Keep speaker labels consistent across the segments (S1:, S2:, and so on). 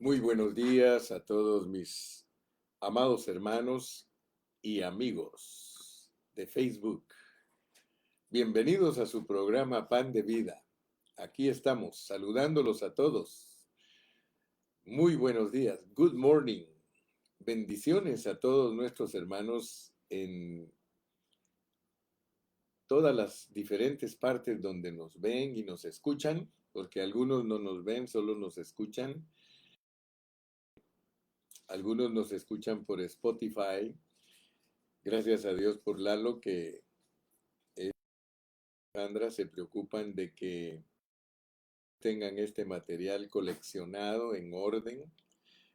S1: Muy buenos días a todos mis amados hermanos y amigos de Facebook. Bienvenidos a su programa Pan de Vida. Aquí estamos saludándolos a todos. Muy buenos días. Good morning. Bendiciones a todos nuestros hermanos en todas las diferentes partes donde nos ven y nos escuchan, porque algunos no nos ven, solo nos escuchan. Algunos nos escuchan por Spotify. Gracias a Dios por Lalo que Sandra se preocupan de que tengan este material coleccionado en orden.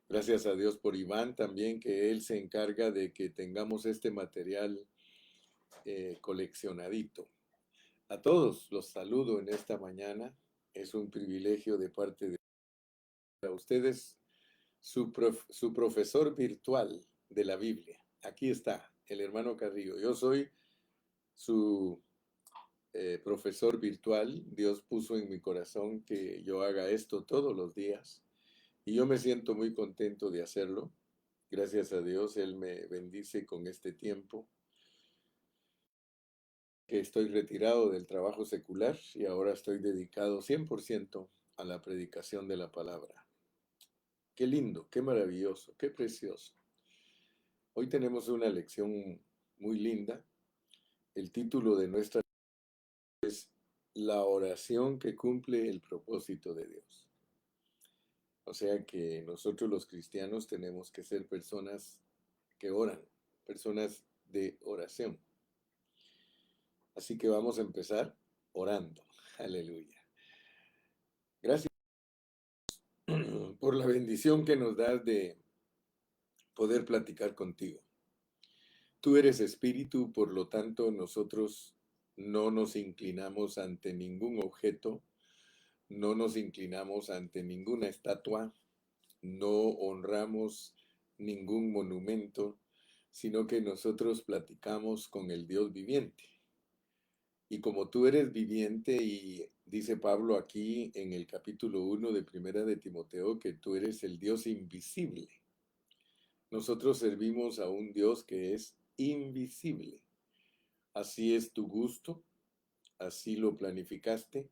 S1: Gracias a Dios por Iván también, que él se encarga de que tengamos este material coleccionadito. A todos los saludo en esta mañana. Es un privilegio de parte de ustedes, su profesor virtual de la Biblia. Aquí está, el hermano Carrillo. Yo soy su profesor virtual. Dios puso en mi corazón que yo haga esto todos los días y yo me siento muy contento de hacerlo. Gracias a Dios, Él me bendice con este tiempo, que estoy retirado del trabajo secular y ahora estoy dedicado 100% a la predicación de la palabra. Qué lindo, qué maravilloso, qué precioso. Hoy tenemos una lección muy linda. El título de nuestra es La oración que cumple el propósito de Dios. O sea que nosotros los cristianos tenemos que ser personas que oran, personas de oración. Así que vamos a empezar orando. Aleluya. Gracias por la bendición que nos das de poder platicar contigo. Tú eres espíritu, por lo tanto nosotros no nos inclinamos ante ningún objeto, no nos inclinamos ante ninguna estatua, no honramos ningún monumento, sino que nosotros platicamos con el Dios viviente. Y como tú eres viviente, y dice Pablo aquí en el capítulo 1 de Primera de Timoteo, que tú eres el Dios invisible. Nosotros servimos a un Dios que es invisible. Así es tu gusto, así lo planificaste,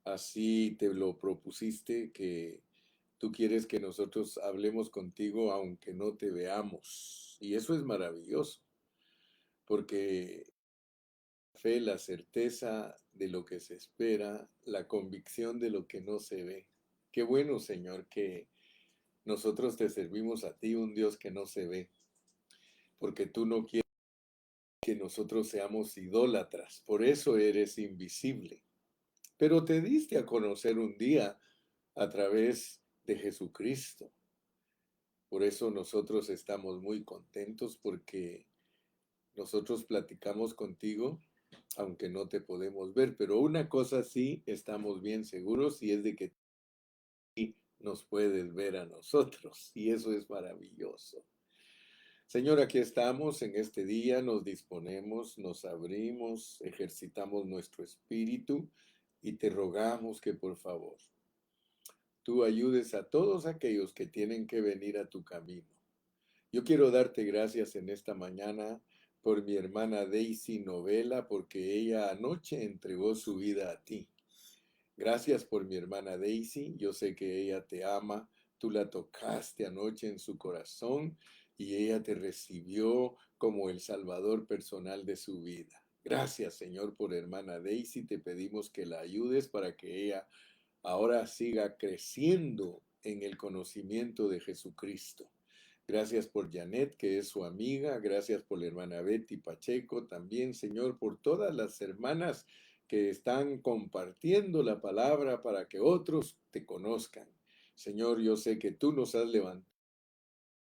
S1: así te lo propusiste, que tú quieres que nosotros hablemos contigo aunque no te veamos. Y eso es maravilloso, porque la fe, la certeza de lo que se espera, la convicción de lo que no se ve. Qué bueno, Señor, que nosotros te servimos a ti, un Dios que no se ve, porque tú no quieres que nosotros seamos idólatras, por eso eres invisible. Pero te diste a conocer un día a través de Jesucristo. Por eso nosotros estamos muy contentos, porque nosotros platicamos contigo aunque no te podemos ver, pero una cosa sí estamos bien seguros, y es de que nos puedes ver a nosotros, y eso es maravilloso. Señor, aquí estamos en este día, nos disponemos, nos abrimos, ejercitamos nuestro espíritu y te rogamos que por favor tú ayudes a todos aquellos que tienen que venir a tu camino. Yo quiero darte gracias en esta mañana por mi hermana Daisy Novela, porque ella anoche entregó su vida a ti. Gracias por mi hermana Daisy, yo sé que ella te ama, tú la tocaste anoche en su corazón y ella te recibió como el Salvador personal de su vida. Gracias, Señor, por hermana Daisy, te pedimos que la ayudes para que ella ahora siga creciendo en el conocimiento de Jesucristo. Gracias por Janet, que es su amiga. Gracias por la hermana Betty Pacheco. También, Señor, por todas las hermanas que están compartiendo la palabra para que otros te conozcan. Señor, yo sé que tú nos has levantado,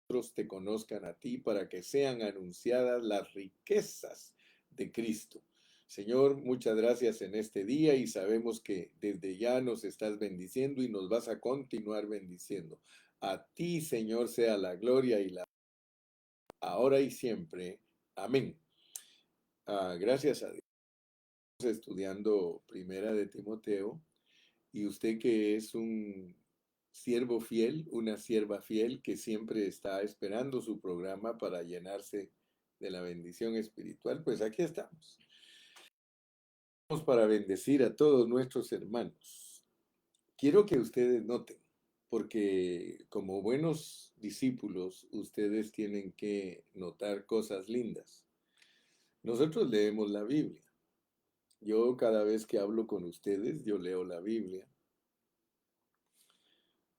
S1: otros te conozcan a ti, para que sean anunciadas las riquezas de Cristo. Señor, muchas gracias en este día, y sabemos que desde ya nos estás bendiciendo y nos vas a continuar bendiciendo. A ti, Señor, sea la gloria y la ahora y siempre. Amén. Gracias a Dios. Estamos estudiando Primera de Timoteo, y usted que es un siervo fiel, una sierva fiel que siempre está esperando su programa para llenarse de la bendición espiritual, pues aquí estamos. Vamos para bendecir a todos nuestros hermanos. Quiero que ustedes noten, porque como buenos discípulos, ustedes tienen que notar cosas lindas. Nosotros leemos la Biblia. Yo cada vez que hablo con ustedes, yo leo la Biblia,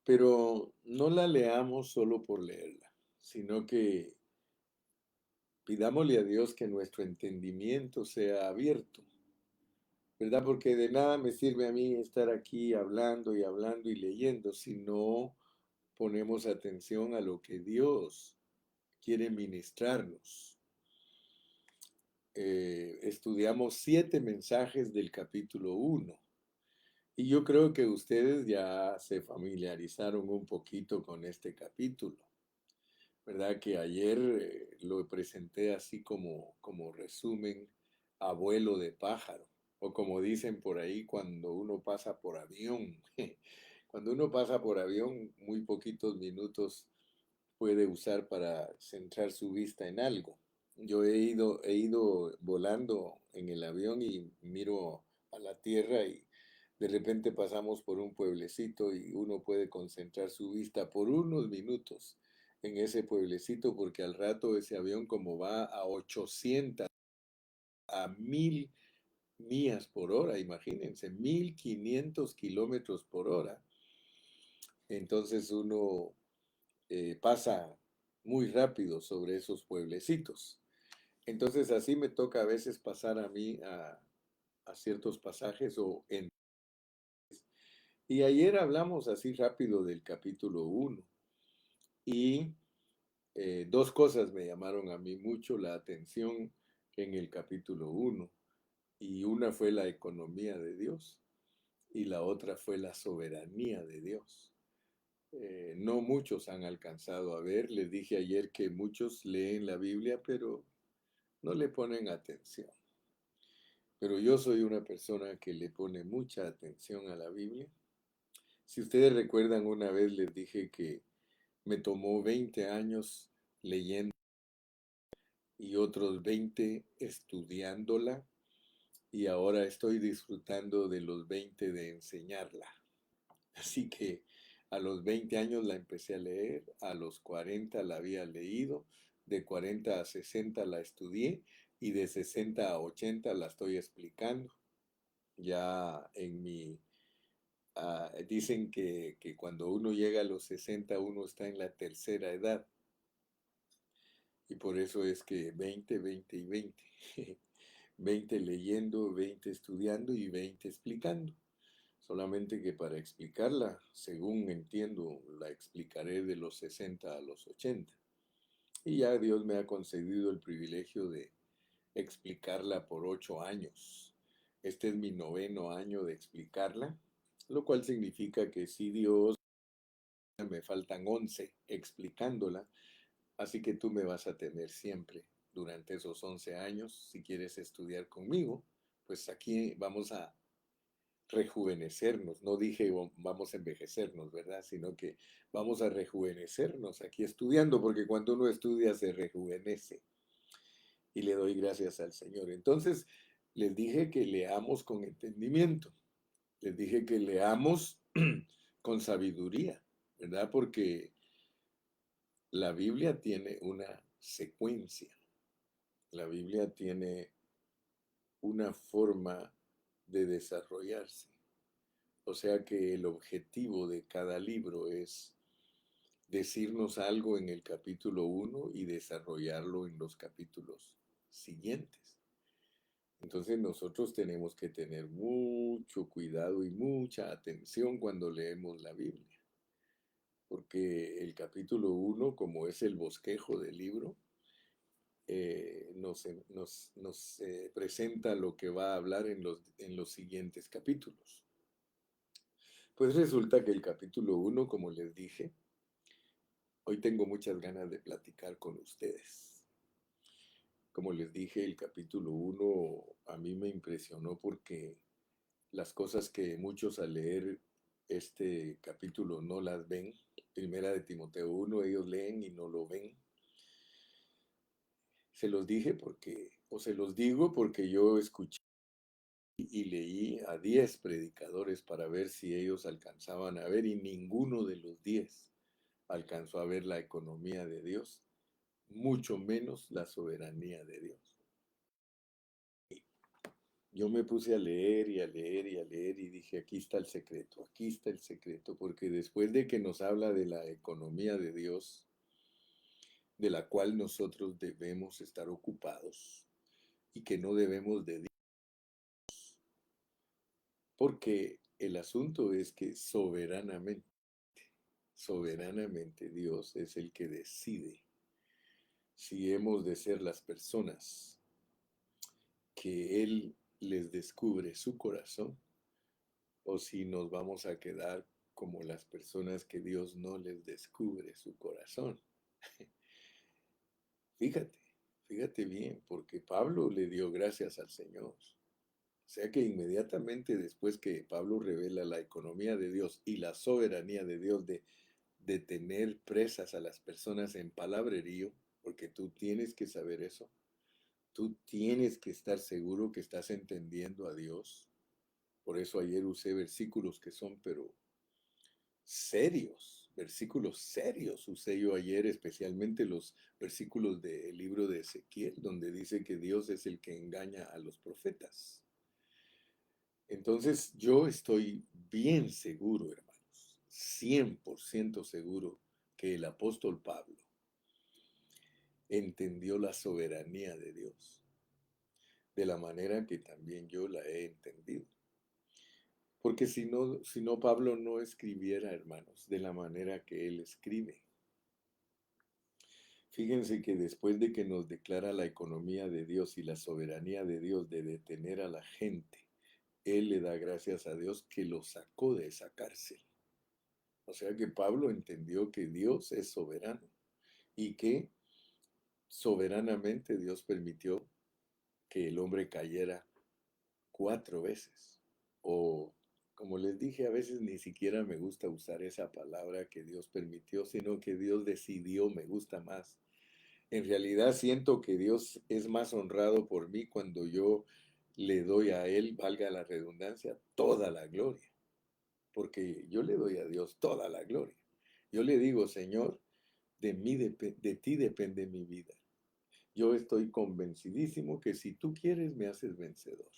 S1: pero no la leamos solo por leerla, sino que pidámosle a Dios que nuestro entendimiento sea abierto, ¿verdad? Porque de nada me sirve a mí estar aquí hablando y leyendo si no ponemos atención a lo que Dios quiere ministrarnos. Estudiamos 7 mensajes del capítulo 1 y yo creo que ustedes ya se familiarizaron un poquito con este capítulo, ¿verdad? Que ayer lo presenté así como resumen a vuelo de pájaro, o como dicen por ahí cuando uno pasa por avión. Cuando uno pasa por avión, muy poquitos minutos puede usar para centrar su vista en algo. Yo he ido volando en el avión y miro a la tierra y de repente pasamos por un pueblecito y uno puede concentrar su vista por unos minutos en ese pueblecito porque al rato ese avión como va a 800, a 1000 millas por hora, imagínense, 1500 kilómetros por hora. Entonces uno pasa muy rápido sobre esos pueblecitos. Entonces así me toca a veces pasar a mí a ciertos pasajes y ayer hablamos así rápido del capítulo 1 y 2 cosas me llamaron a mí mucho la atención en el capítulo 1 y una fue la economía de Dios y la otra fue la soberanía de Dios. No muchos han alcanzado a ver, les dije ayer que muchos leen la Biblia, pero no le ponen atención. Pero yo soy una persona que le pone mucha atención a la Biblia. Si ustedes recuerdan, una vez les dije que me tomó 20 años leyendo y otros 20 estudiándola y ahora estoy disfrutando de los 20 de enseñarla. Así que a los 20 años la empecé a leer, a los 40 la había leído, de 40 a 60 la estudié y de 60 a 80 la estoy explicando. Ya dicen que cuando uno llega a los 60 uno está en la tercera edad y por eso es que 20, 20 y 20. 20 leyendo, 20 estudiando y 20 explicando. Solamente que para explicarla, según entiendo, la explicaré de los 60 a los 80. Y ya Dios me ha concedido el privilegio de explicarla por 8 años. Este es mi 9º año de explicarla, lo cual significa que si Dios me faltan 11 explicándola, así que tú me vas a tener siempre durante esos 11 años. Si quieres estudiar conmigo, pues aquí vamos a rejuvenecernos. No dije vamos a envejecernos, ¿verdad? Sino que vamos a rejuvenecernos aquí estudiando, porque cuando uno estudia se rejuvenece. Y le doy gracias al Señor. Entonces, les dije que leamos con entendimiento. Les dije que leamos con sabiduría, ¿verdad? Porque la Biblia tiene una secuencia. La Biblia tiene una forma de desarrollarse. O sea que el objetivo de cada libro es decirnos algo en el capítulo 1 y desarrollarlo en los capítulos siguientes. Entonces nosotros tenemos que tener mucho cuidado y mucha atención cuando leemos la Biblia, porque el capítulo 1, como es el bosquejo del libro, nos presenta lo que va a hablar en los siguientes capítulos. Pues resulta que el capítulo 1, como les dije, hoy tengo muchas ganas de platicar con ustedes. Como les dije, el capítulo 1 a mí me impresionó porque las cosas que muchos al leer este capítulo no las ven. Primera de Timoteo 1, ellos leen y no lo ven. Se los dije o se los digo porque yo escuché y leí a 10 predicadores para ver si ellos alcanzaban a ver y ninguno de los 10 alcanzó a ver la economía de Dios, mucho menos la soberanía de Dios. Yo me puse a leer y a leer y a leer y dije, aquí está el secreto, porque después de que nos habla de la economía de Dios, de la cual nosotros debemos estar ocupados y que no debemos de Dios, porque el asunto es que soberanamente Dios es el que decide si hemos de ser las personas que Él les descubre su corazón o si nos vamos a quedar como las personas que Dios no les descubre su corazón. Fíjate, fíjate bien, porque Pablo le dio gracias al Señor. O sea que inmediatamente después que Pablo revela la economía de Dios y la soberanía de Dios de tener presas a las personas en palabrerío, porque tú tienes que saber eso, tú tienes que estar seguro que estás entendiendo a Dios. Por eso ayer usé versículos que son, pero serios, versículos serios usé yo ayer, especialmente los versículos del libro de Ezequiel, donde dice que Dios es el que engaña a los profetas. Entonces yo estoy bien seguro, hermanos, 100% seguro que el apóstol Pablo entendió la soberanía de Dios, de la manera que también yo la he entendido. Porque si no Pablo no escribiera, hermanos, de la manera que él escribe. Fíjense que después de que nos declara la economía de Dios y la soberanía de Dios de detener a la gente, él le da gracias a Dios que lo sacó de esa cárcel. O sea que Pablo entendió que Dios es soberano y que soberanamente Dios permitió que el hombre cayera 4 veces. O, como les dije, a veces ni siquiera me gusta usar esa palabra que Dios permitió, sino que Dios decidió, me gusta más. En realidad siento que Dios es más honrado por mí cuando yo le doy a Él, valga la redundancia, toda la gloria. Porque yo le doy a Dios toda la gloria. Yo le digo, Señor, de ti depende mi vida. Yo estoy convencidísimo que si tú quieres, me haces vencedor.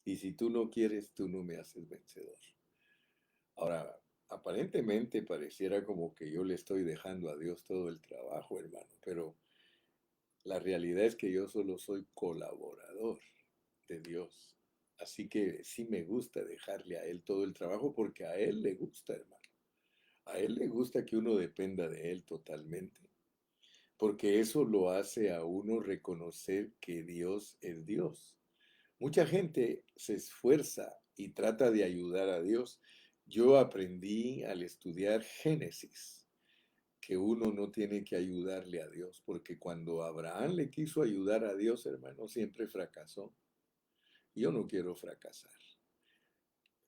S1: Y si tú no quieres, tú no me haces vencedor. Ahora, aparentemente pareciera como que yo le estoy dejando a Dios todo el trabajo, hermano, pero la realidad es que yo solo soy colaborador de Dios. Así que sí me gusta dejarle a Él todo el trabajo porque a Él le gusta, hermano. A Él le gusta que uno dependa de Él totalmente, porque eso lo hace a uno reconocer que Dios es Dios. Mucha gente se esfuerza y trata de ayudar a Dios. Yo aprendí al estudiar Génesis que uno no tiene que ayudarle a Dios, porque cuando Abraham le quiso ayudar a Dios, hermano, siempre fracasó. Yo no quiero fracasar.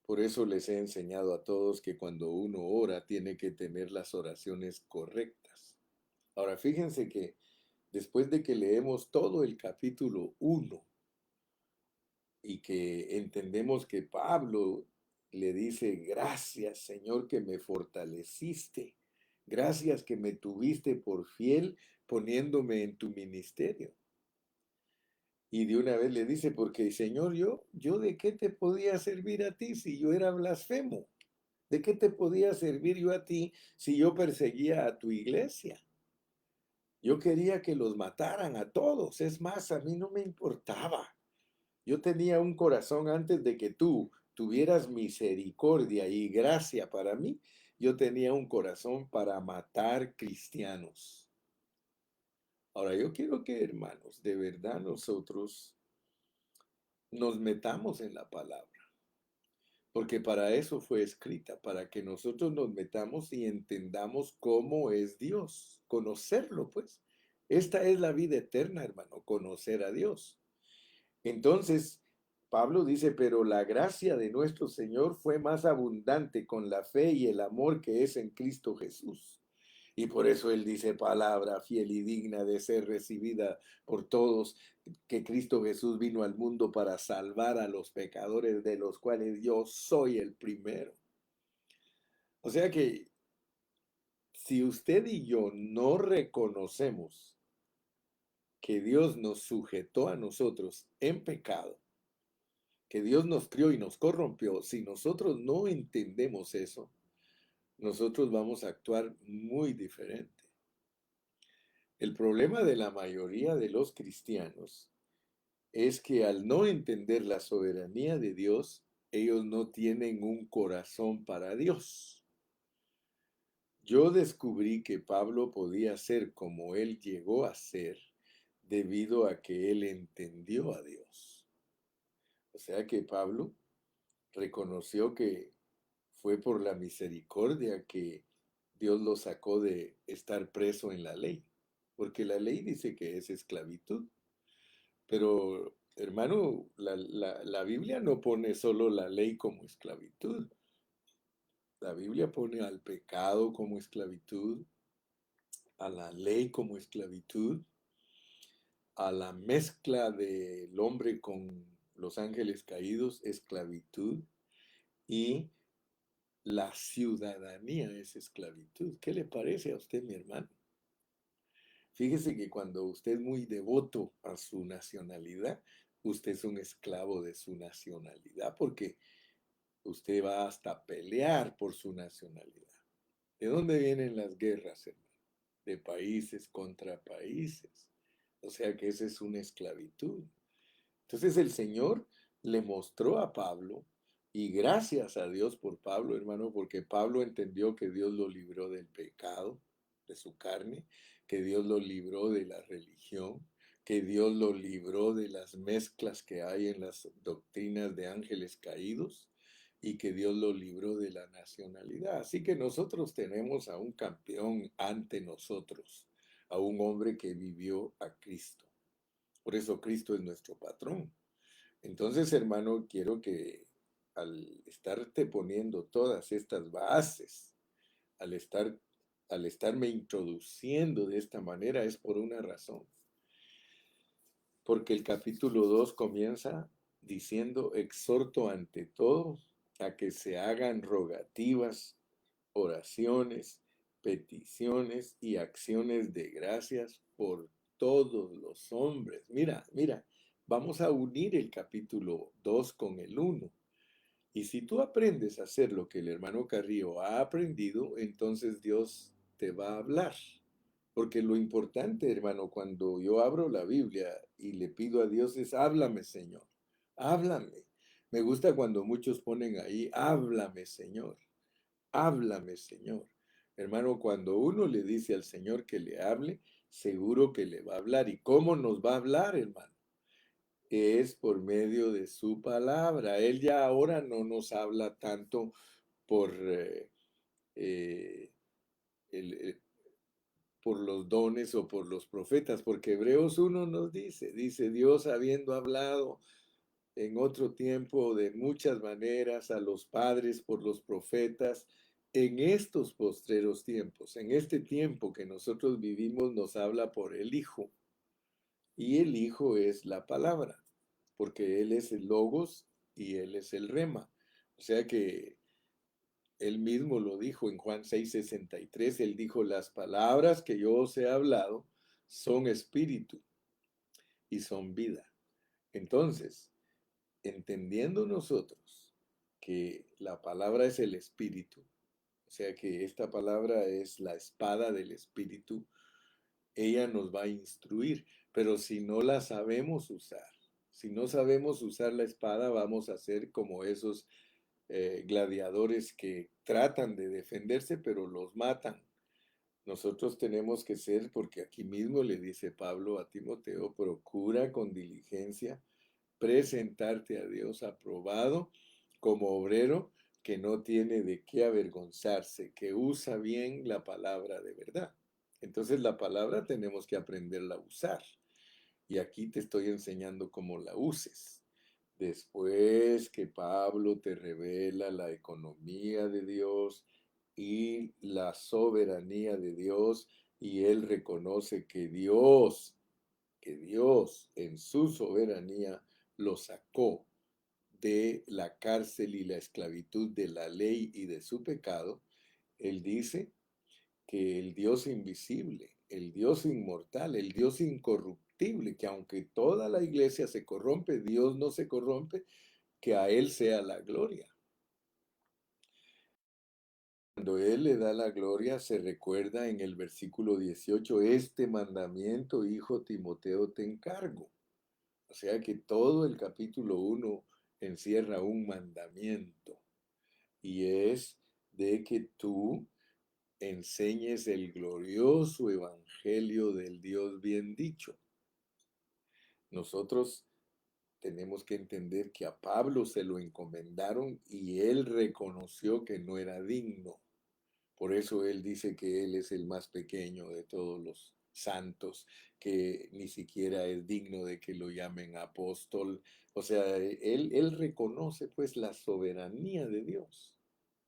S1: Por eso les he enseñado a todos que cuando uno ora tiene que tener las oraciones correctas. Ahora, fíjense que después de que leemos todo el capítulo 1 y que entendemos que Pablo le dice, gracias Señor que me fortaleciste, gracias que me tuviste por fiel poniéndome en tu ministerio. Y de una vez le dice, porque Señor, yo de qué te podía servir a ti si yo era blasfemo. ¿De qué te podía servir yo a ti si yo perseguía a tu iglesia? Yo quería que los mataran a todos. Es más, a mí no me importaba. Yo tenía un corazón antes de que tú tuvieras misericordia y gracia para mí. Yo tenía un corazón para matar cristianos. Ahora, yo quiero que, hermanos, de verdad nosotros nos metamos en la palabra. Porque para eso fue escrita, para que nosotros nos metamos y entendamos cómo es Dios, conocerlo, pues. Esta es la vida eterna, hermano, conocer a Dios. Entonces, Pablo dice, pero la gracia de nuestro Señor fue más abundante con la fe y el amor que es en Cristo Jesús. Y por eso él dice palabra fiel y digna de ser recibida por todos, que Cristo Jesús vino al mundo para salvar a los pecadores, de los cuales yo soy el primero. O sea que si usted y yo no reconocemos que Dios nos sujetó a nosotros en pecado, que Dios nos crió y nos corrompió, si nosotros no entendemos eso, nosotros vamos a actuar muy diferente. El problema de la mayoría de los cristianos es que al no entender la soberanía de Dios, ellos no tienen un corazón para Dios. Yo descubrí que Pablo podía ser como él llegó a ser debido a que él entendió a Dios. O sea que Pablo reconoció que fue por la misericordia que Dios lo sacó de estar preso en la ley, porque la ley dice que es esclavitud. Pero, hermano, la Biblia no pone solo la ley como esclavitud. La Biblia pone al pecado como esclavitud, a la ley como esclavitud, a la mezcla del hombre con los ángeles caídos, esclavitud, y la ciudadanía es esclavitud. ¿Qué le parece a usted, mi hermano? Fíjese que cuando usted es muy devoto a su nacionalidad, usted es un esclavo de su nacionalidad, porque usted va hasta pelear por su nacionalidad. ¿De dónde vienen las guerras, hermano? De países contra países. O sea que esa es una esclavitud. Entonces el Señor le mostró a Pablo, y gracias a Dios por Pablo, hermano, porque Pablo entendió que Dios lo libró del pecado, de su carne, que Dios lo libró de la religión, que Dios lo libró de las mezclas que hay en las doctrinas de ángeles caídos, y que Dios lo libró de la nacionalidad. Así que nosotros tenemos a un campeón ante nosotros, a un hombre que vivió a Cristo. Por eso Cristo es nuestro patrón. Entonces, hermano, quiero que al estarte poniendo todas estas bases, al estar, al estarme introduciendo de esta manera, es por una razón. Porque el capítulo 2 comienza diciendo, exhorto ante todo a que se hagan rogativas, oraciones, peticiones y acciones de gracias por todos los hombres. Mira, mira, vamos a unir el capítulo 2 con el uno. Y si tú aprendes a hacer lo que el hermano Carrillo ha aprendido, entonces Dios te va a hablar. Porque lo importante, hermano, cuando yo abro la Biblia y le pido a Dios es, háblame, Señor, háblame. Me gusta cuando muchos ponen ahí, háblame, Señor, háblame, Señor. Hermano, cuando uno le dice al Señor que le hable, seguro que le va a hablar. ¿Y cómo nos va a hablar, hermano? Es por medio de su palabra. Él ya ahora no nos habla tanto por, eh, el, por los dones o por los profetas, porque Hebreos 1 nos dice Dios habiendo hablado en otro tiempo de muchas maneras a los padres por los profetas, en estos postreros tiempos, en este tiempo que nosotros vivimos, nos habla por el Hijo. Y el Hijo es la palabra, porque Él es el Logos y Él es el Rema. O sea que Él mismo lo dijo en Juan 6:63, Él dijo, las palabras que yo os he hablado son espíritu y son vida. Entonces, entendiendo nosotros que la palabra es el espíritu, o sea que esta palabra es la espada del espíritu, ella nos va a instruir, pero si no la sabemos usar, si no sabemos usar la espada, vamos a ser como esos gladiadores que tratan de defenderse, pero los matan. Nosotros tenemos que ser, porque aquí mismo le dice Pablo a Timoteo, procura con diligencia presentarte a Dios aprobado como obrero que no tiene de qué avergonzarse, que usa bien la palabra de verdad. Entonces la palabra tenemos que aprenderla a usar. Y aquí te estoy enseñando cómo la uses. Después que Pablo te revela la economía de Dios y la soberanía de Dios, y él reconoce que Dios en su soberanía lo sacó de la cárcel y la esclavitud de la ley y de su pecado, él dice que el Dios invisible, el Dios inmortal, el Dios incorruptible, que aunque toda la iglesia se corrompe, Dios no se corrompe, que a Él sea la gloria. Cuando Él le da la gloria, se recuerda en el versículo 18, este mandamiento, hijo Timoteo, te encargo. O sea que todo el capítulo 1 encierra un mandamiento y es de que tú enseñes el glorioso evangelio del Dios bien dicho. Nosotros tenemos que entender que a Pablo se lo encomendaron y él reconoció que no era digno. Por eso él dice que él es el más pequeño de todos los santos, que ni siquiera es digno de que lo llamen apóstol. O sea, él reconoce pues la soberanía de Dios.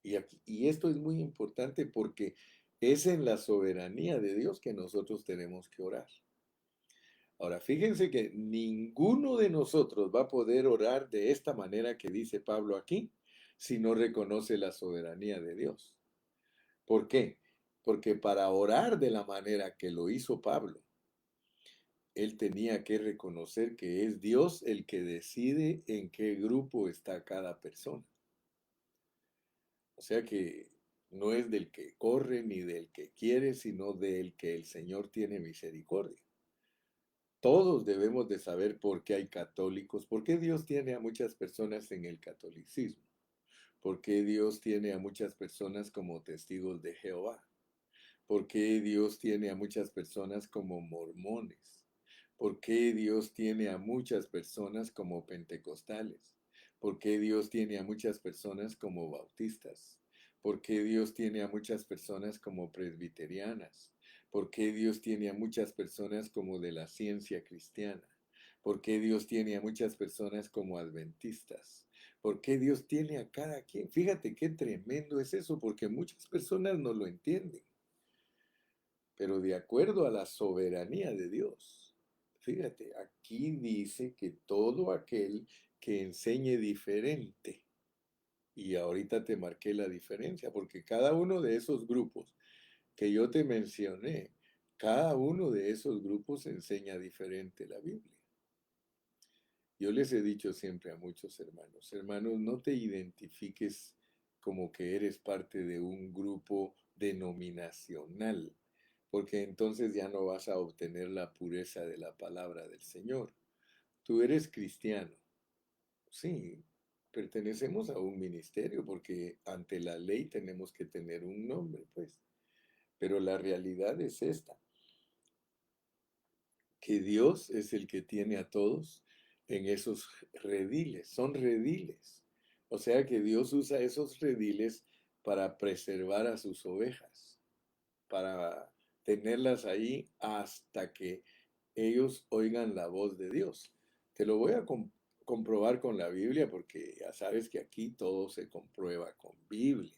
S1: Y esto es muy importante porque es en la soberanía de Dios que nosotros tenemos que orar. Ahora, fíjense que ninguno de nosotros va a poder orar de esta manera que dice Pablo aquí si no reconoce la soberanía de Dios. ¿Por qué? Porque para orar de la manera que lo hizo Pablo, él tenía que reconocer que es Dios el que decide en qué grupo está cada persona. O sea que no es del que corre ni del que quiere, sino del que el Señor tiene misericordia. Todos debemos de saber por qué hay católicos, por qué Dios tiene a muchas personas en el catolicismo, por qué Dios tiene a muchas personas como testigos de Jehová, por qué Dios tiene a muchas personas como mormones, por qué Dios tiene a muchas personas como pentecostales, por qué Dios tiene a muchas personas como bautistas, por qué Dios tiene a muchas personas como presbiterianas, por qué Dios tiene a muchas personas como de la ciencia cristiana, por qué Dios tiene a muchas personas como adventistas, por qué Dios tiene a cada quien. Fíjate qué tremendo es eso, porque muchas personas no lo entienden, pero de acuerdo a la soberanía de Dios. Fíjate, aquí dice que todo aquel que enseñe diferente, y ahorita te marqué la diferencia, porque cada uno de esos grupos que yo te mencioné, cada uno de esos grupos enseña diferente la Biblia. Yo les he dicho siempre a muchos hermanos, no te identifiques como que eres parte de un grupo denominacional, porque entonces ya no vas a obtener la pureza de la palabra del Señor. Tú eres cristiano, sí, pertenecemos a un ministerio, porque ante la ley tenemos que tener un nombre, pues. Pero la realidad es esta, que Dios es el que tiene a todos en esos rediles, son rediles. O sea que Dios usa esos rediles para preservar a sus ovejas, para tenerlas ahí hasta que ellos oigan la voz de Dios. Te lo voy a comprobar con la Biblia porque ya sabes que aquí todo se comprueba con Biblia.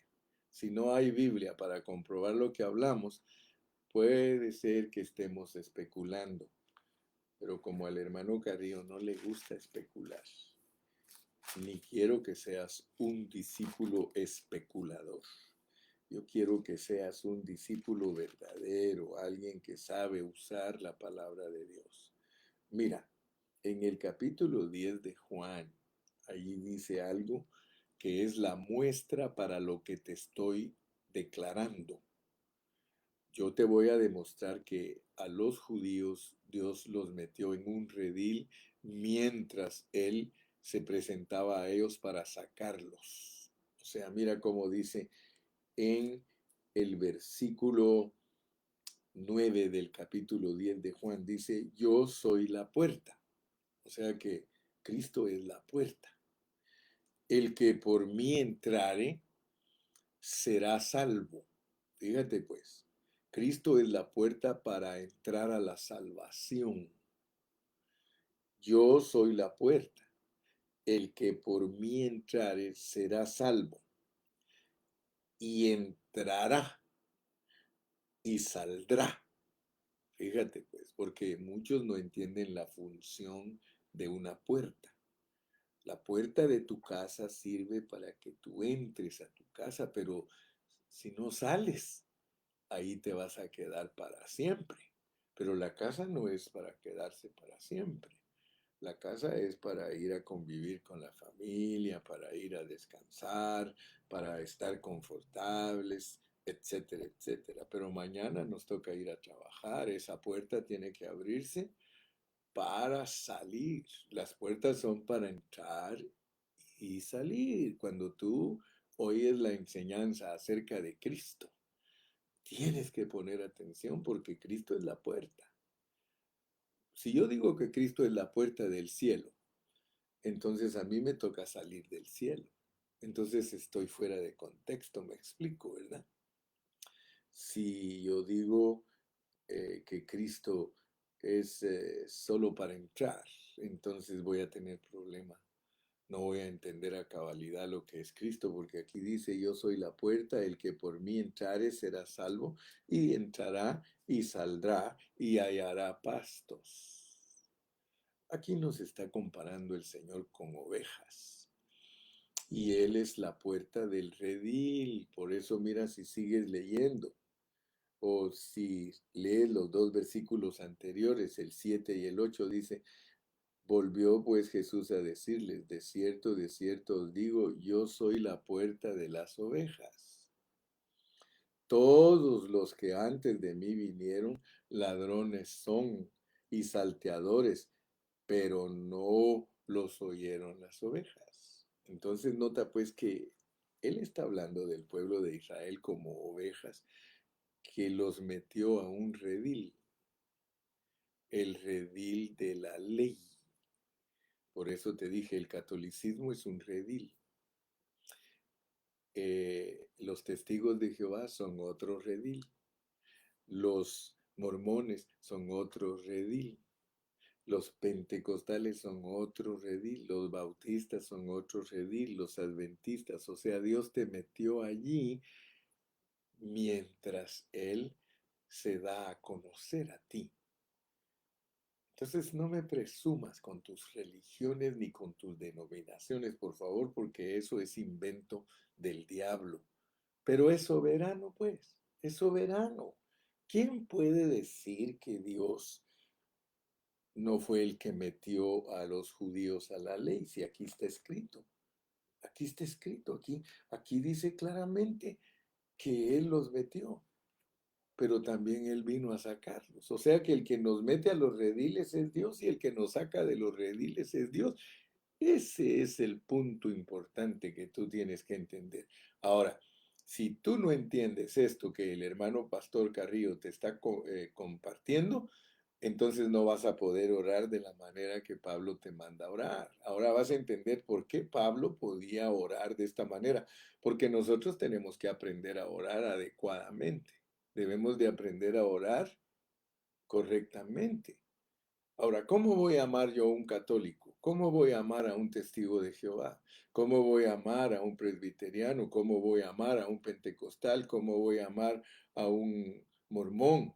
S1: Si no hay Biblia para comprobar lo que hablamos, puede ser que estemos especulando. Pero como al hermano Carrillo no le gusta especular, ni quiero que seas un discípulo especulador. Yo quiero que seas un discípulo verdadero, alguien que sabe usar la palabra de Dios. Mira, en el capítulo 10 de Juan, allí dice algo que es la muestra para lo que te estoy declarando. Yo te voy a demostrar que a los judíos Dios los metió en un redil mientras Él se presentaba a ellos para sacarlos. O sea, mira cómo dice en el versículo 9 del capítulo 10 de Juan, dice, yo soy la puerta. O sea que Cristo es la puerta. El que por mí entrare será salvo. Fíjate pues, Cristo es la puerta para entrar a la salvación. Yo soy la puerta. el que por mí entrare será salvo, y entrará y saldrá. Fíjate, pues, porque muchos no entienden la función de una puerta. La puerta de tu casa sirve para que tú entres a tu casa, pero si no sales, ahí te vas a quedar para siempre. Pero la casa no es para quedarse para siempre. La casa es para ir a convivir con la familia, para ir a descansar, para estar confortables, etcétera, etcétera. Pero mañana nos toca ir a trabajar. Esa puerta tiene que abrirse para salir. Las puertas son para entrar y salir. Cuando tú oyes la enseñanza acerca de Cristo, tienes que poner atención porque Cristo es la puerta. Si yo digo que Cristo es la puerta del cielo, entonces a mí me toca salir del cielo. Entonces estoy fuera de contexto, me explico, ¿verdad? Si yo digo que Cristo es solo para entrar, entonces voy a tener problema. No voy a entender a cabalidad lo que es Cristo, porque aquí dice, yo soy la puerta, el que por mí entrare será salvo, y entrará y saldrá y hallará pastos. Aquí nos está comparando el Señor con ovejas. Y Él es la puerta del redil. Por eso mira si sigues leyendo. O si lees los dos versículos anteriores, el 7 y el 8 dice, volvió pues Jesús a decirles, de cierto os digo, yo soy la puerta de las ovejas. Todos los que antes de mí vinieron, ladrones son y salteadores, pero no los oyeron las ovejas. Entonces nota pues que él está hablando del pueblo de Israel como ovejas, que los metió a un redil, el redil de la ley. Por eso te dije, el catolicismo es un redil. Los testigos de Jehová son otro redil. Los mormones son otro redil. Los pentecostales son otro redil, los bautistas son otro redil, los adventistas. O sea, Dios te metió allí mientras Él se da a conocer a ti. Entonces no me presumas con tus religiones ni con tus denominaciones, por favor, porque eso es invento del diablo. Pero es soberano, pues, es soberano. ¿Quién puede decir que Dios no fue el que metió a los judíos a la ley? Si aquí está escrito, aquí dice claramente que Él los metió, pero también Él vino a sacarlos. O sea que el que nos mete a los rediles es Dios y el que nos saca de los rediles es Dios. Ese es el punto importante que tú tienes que entender. Ahora, si tú no entiendes esto que el hermano Pastor Carrillo te está compartiendo, entonces no vas a poder orar de la manera que Pablo te manda a orar. Ahora vas a entender por qué Pablo podía orar de esta manera, porque nosotros tenemos que aprender a orar adecuadamente. Debemos de aprender a orar correctamente. Ahora, ¿cómo voy a amar yo a un católico? ¿Cómo voy a amar a un testigo de Jehová? ¿Cómo voy a amar a un presbiteriano? ¿Cómo voy a amar a un pentecostal? ¿Cómo voy a amar a un mormón?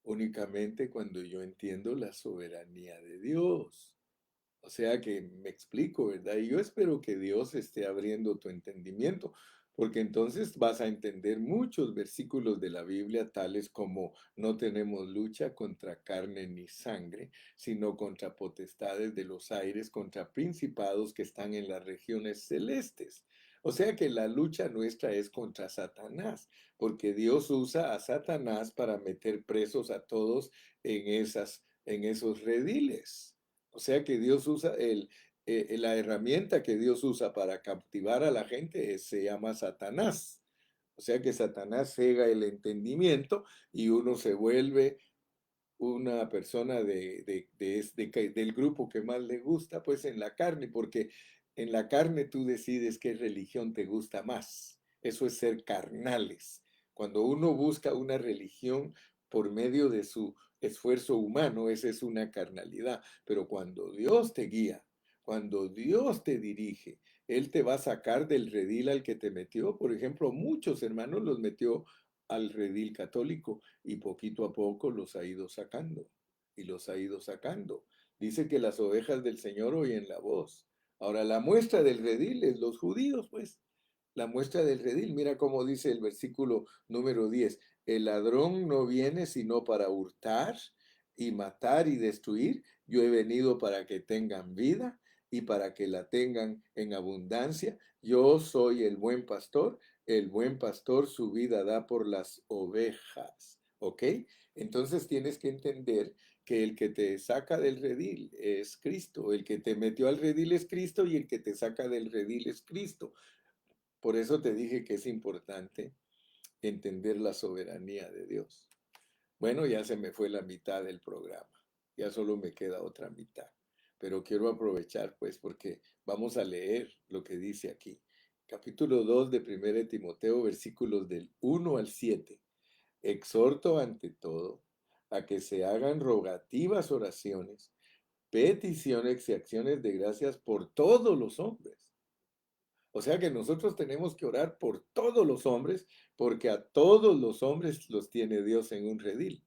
S1: Únicamente cuando yo entiendo la soberanía de Dios. O sea que me explico, ¿verdad? Y yo espero que Dios esté abriendo tu entendimiento, porque entonces vas a entender muchos versículos de la Biblia, tales como no tenemos lucha contra carne ni sangre, sino contra potestades de los aires, contra principados que están en las regiones celestes. O sea que la lucha nuestra es contra Satanás, porque Dios usa a Satanás para meter presos a todos en esos rediles. O sea que Dios usa la herramienta que Dios usa para captivar a la gente se llama Satanás. O sea que Satanás cega el entendimiento y uno se vuelve una persona del grupo que más le gusta, pues en la carne, porque en la carne tú decides qué religión te gusta más. Eso es ser carnales. Cuando uno busca una religión por medio de su esfuerzo humano, esa es una carnalidad. Pero cuando Dios te guía Cuando Dios te dirige, Él te va a sacar del redil al que te metió. Por ejemplo, muchos hermanos los metió al redil católico y poquito a poco los ha ido sacando y los ha ido sacando. Dice que las ovejas del Señor oyen la voz. Ahora, la muestra del redil es los judíos, pues. La muestra del redil, mira cómo dice el versículo número 10. El ladrón no viene sino para hurtar y matar y destruir. Yo he venido para que tengan vida y para que la tengan en abundancia. Yo soy el buen pastor su vida da por las ovejas, ¿ok? Entonces tienes que entender que el que te saca del redil es Cristo, el que te metió al redil es Cristo y el que te saca del redil es Cristo. Por eso te dije que es importante entender la soberanía de Dios. Bueno, ya se me fue la mitad del programa, ya solo me queda otra mitad, pero quiero aprovechar pues porque vamos a leer lo que dice aquí. Capítulo 2 de 1 de Timoteo, versículos del 1 al 7. Exhorto ante todo a que se hagan rogativas oraciones, peticiones y acciones de gracias por todos los hombres. O sea que nosotros tenemos que orar por todos los hombres, porque a todos los hombres los tiene Dios en un redil.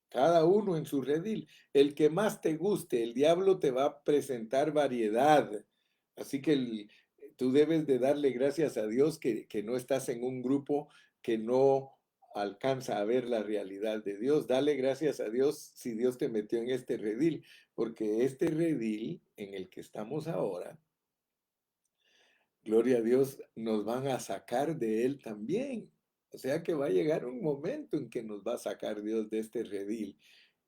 S1: Cada uno en su redil. El que más te guste, el diablo te va a presentar variedad. Así que tú debes de darle gracias a Dios que no estás en un grupo que no alcanza a ver la realidad de Dios. Dale gracias a Dios si Dios te metió en este redil, porque este redil en el que estamos ahora, gloria a Dios, nos van a sacar de él también. O sea que va a llegar un momento en que nos va a sacar Dios de este redil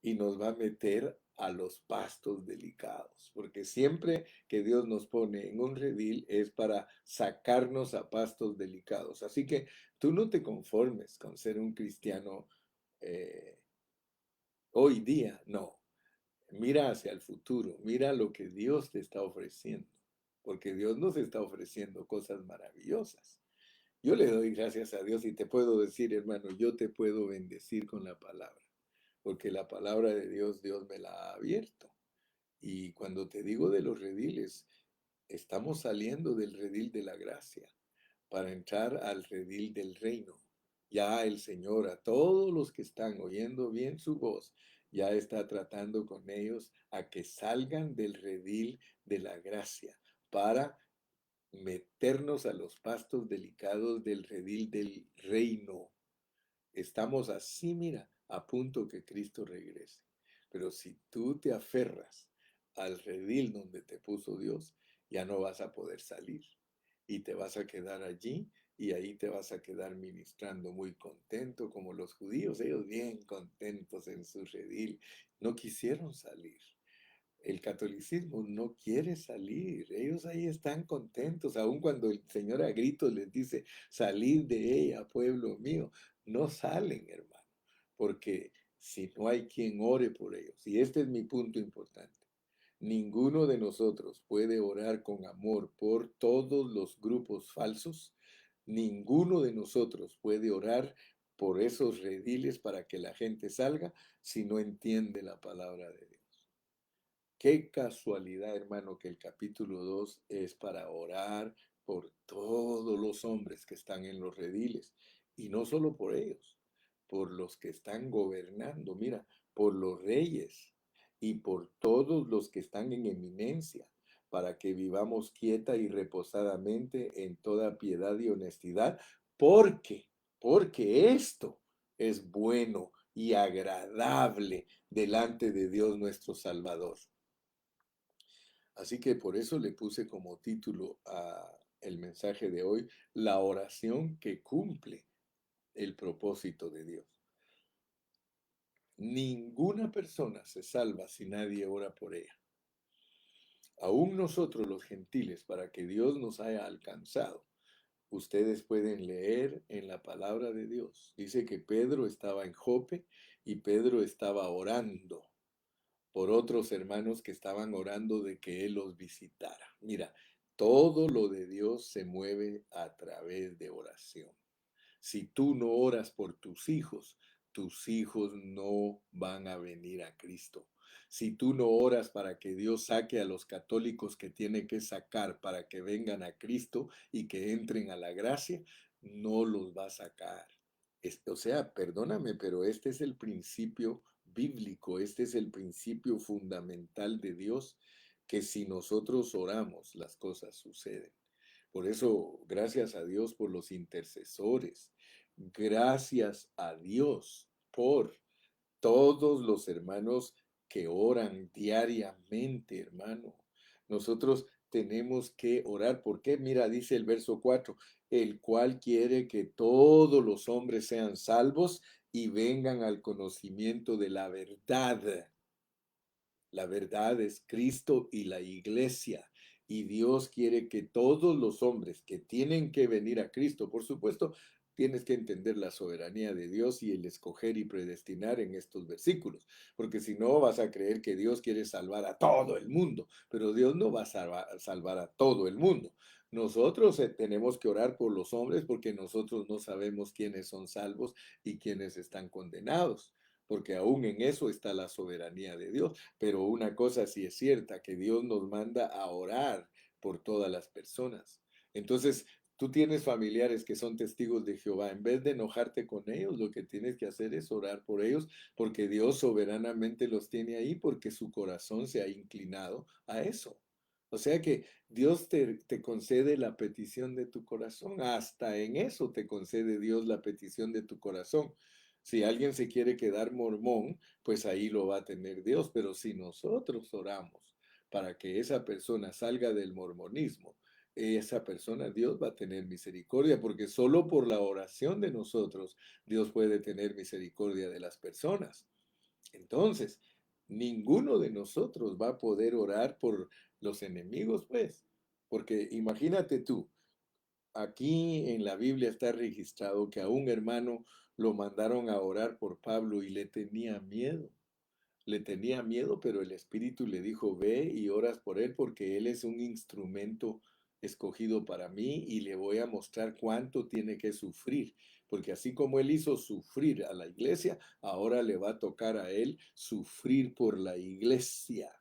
S1: y nos va a meter a los pastos delicados, porque siempre que Dios nos pone en un redil es para sacarnos a pastos delicados. Así que tú no te conformes con ser un cristiano eh, hoy día, no. Mira hacia el futuro, mira lo que Dios te está ofreciendo, porque Dios nos está ofreciendo cosas maravillosas. Yo le doy gracias a Dios y te puedo decir, hermano, yo te puedo bendecir con la palabra, porque la palabra de Dios, Dios me la ha abierto. Y cuando te digo de los rediles, estamos saliendo del redil de la gracia para entrar al redil del reino. Ya el Señor, a todos los que están oyendo bien su voz, ya está tratando con ellos a que salgan del redil de la gracia para meternos a los pastos delicados del redil del reino. Estamos así, mira, a punto que Cristo regrese. Pero si tú te aferras al redil donde te puso Dios, ya no vas a poder salir y te vas a quedar allí y ahí te vas a quedar ministrando muy contento como los judíos, ellos bien contentos en su redil, no quisieron salir. El catolicismo no quiere salir, ellos ahí están contentos, aun cuando el Señor a gritos les dice, salid de ella, pueblo mío, no salen, hermano, porque si no hay quien ore por ellos, y este es mi punto importante, ninguno de nosotros puede orar con amor por todos los grupos falsos, ninguno de nosotros puede orar por esos rediles para que la gente salga si no entiende la palabra de Dios. Qué casualidad, hermano, que el capítulo 2 es para orar por todos los hombres que están en los rediles. Y no solo por ellos, por los que están gobernando, mira, por los reyes y por todos los que están en eminencia, para que vivamos quieta y reposadamente en toda piedad y honestidad, porque, porque esto es bueno y agradable delante de Dios nuestro Salvador. Así que por eso le puse como título a el mensaje de hoy, la oración que cumple el propósito de Dios. Ninguna persona se salva si nadie ora por ella. Aún nosotros los gentiles, para que Dios nos haya alcanzado, ustedes pueden leer en la palabra de Dios. Dice que Pedro estaba en Jope y Pedro estaba orando por otros hermanos que estaban orando de que Él los visitara. Mira, todo lo de Dios se mueve a través de oración. Si tú no oras por tus hijos no van a venir a Cristo. Si tú no oras para que Dios saque a los católicos que tiene que sacar para que vengan a Cristo y que entren a la gracia, no los va a sacar. O sea, perdóname, pero este es el principio bíblico, este es el principio fundamental de Dios, que si nosotros oramos, las cosas suceden. Por eso, gracias a Dios por los intercesores, gracias a Dios por todos los hermanos que oran diariamente, hermano. Nosotros tenemos que orar. ¿Por qué? Mira, dice el verso 4, el cual quiere que todos los hombres sean salvos y vengan al conocimiento de la verdad. La verdad es Cristo y la iglesia. Y Dios quiere que todos los hombres que tienen que venir a Cristo, por supuesto, tienes que entender la soberanía de Dios y el escoger y predestinar en estos versículos, porque si no vas a creer que Dios quiere salvar a todo el mundo, pero Dios no va a salvar a todo el mundo. Nosotros tenemos que orar por los hombres porque nosotros no sabemos quiénes son salvos y quiénes están condenados, porque aún en eso está la soberanía de Dios. Pero una cosa sí es cierta, que Dios nos manda a orar por todas las personas. Entonces, tú tienes familiares que son testigos de Jehová. En vez de enojarte con ellos, lo que tienes que hacer es orar por ellos, porque Dios soberanamente los tiene ahí, porque su corazón se ha inclinado a eso. O sea que Dios te concede la petición de tu corazón. Hasta en eso te concede Dios la petición de tu corazón. Si alguien se quiere quedar mormón, pues ahí lo va a tener Dios. Pero si nosotros oramos para que esa persona salga del mormonismo, esa persona Dios va a tener misericordia, porque solo por la oración de nosotros Dios puede tener misericordia de las personas. Entonces, ninguno de nosotros va a poder orar por los enemigos, pues, porque imagínate tú, aquí en la Biblia está registrado que a un hermano lo mandaron a orar por Pablo y le tenía miedo. Le tenía miedo, pero el Espíritu le dijo, ve y oras por él porque él es un instrumento escogido para mí y le voy a mostrar cuánto tiene que sufrir. Porque así como él hizo sufrir a la iglesia, ahora le va a tocar a él sufrir por la iglesia.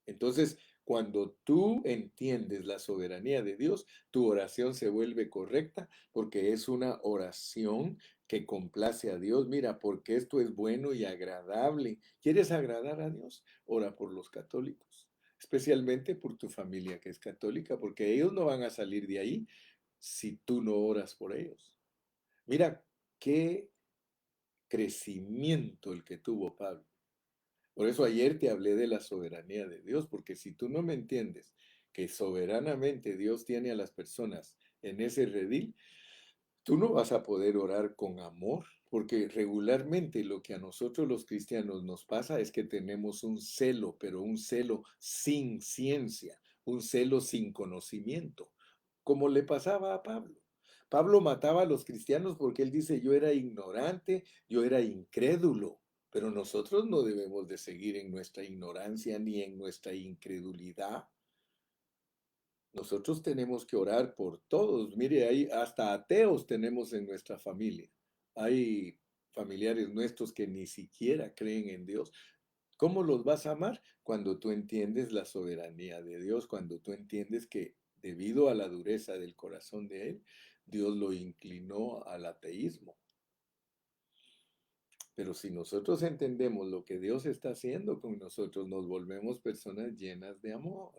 S1: Entonces, cuando tú entiendes la soberanía de Dios, tu oración se vuelve correcta porque es una oración que complace a Dios. Mira, porque esto es bueno y agradable. ¿Quieres agradar a Dios? Ora por los católicos, especialmente por tu familia que es católica, porque ellos no van a salir de ahí si tú no oras por ellos. Mira qué crecimiento el que tuvo Pablo. Por eso ayer te hablé de la soberanía de Dios, porque si tú no me entiendes que soberanamente Dios tiene a las personas en ese redil, tú no vas a poder orar con amor, porque regularmente lo que a nosotros los cristianos nos pasa es que tenemos un celo, pero un celo sin ciencia, un celo sin conocimiento, como le pasaba a Pablo. Pablo mataba a los cristianos porque él dice, yo era ignorante, yo era incrédulo, pero nosotros no debemos de seguir en nuestra ignorancia ni en nuestra incredulidad. Nosotros tenemos que orar por todos. Mire, hay hasta ateos tenemos en nuestra familia. Hay familiares nuestros que ni siquiera creen en Dios. ¿Cómo los vas a amar? Cuando tú entiendes la soberanía de Dios, cuando tú entiendes que debido a la dureza del corazón de Él, Dios lo inclinó al ateísmo. Pero si nosotros entendemos lo que Dios está haciendo con nosotros, nos volvemos personas llenas de amor.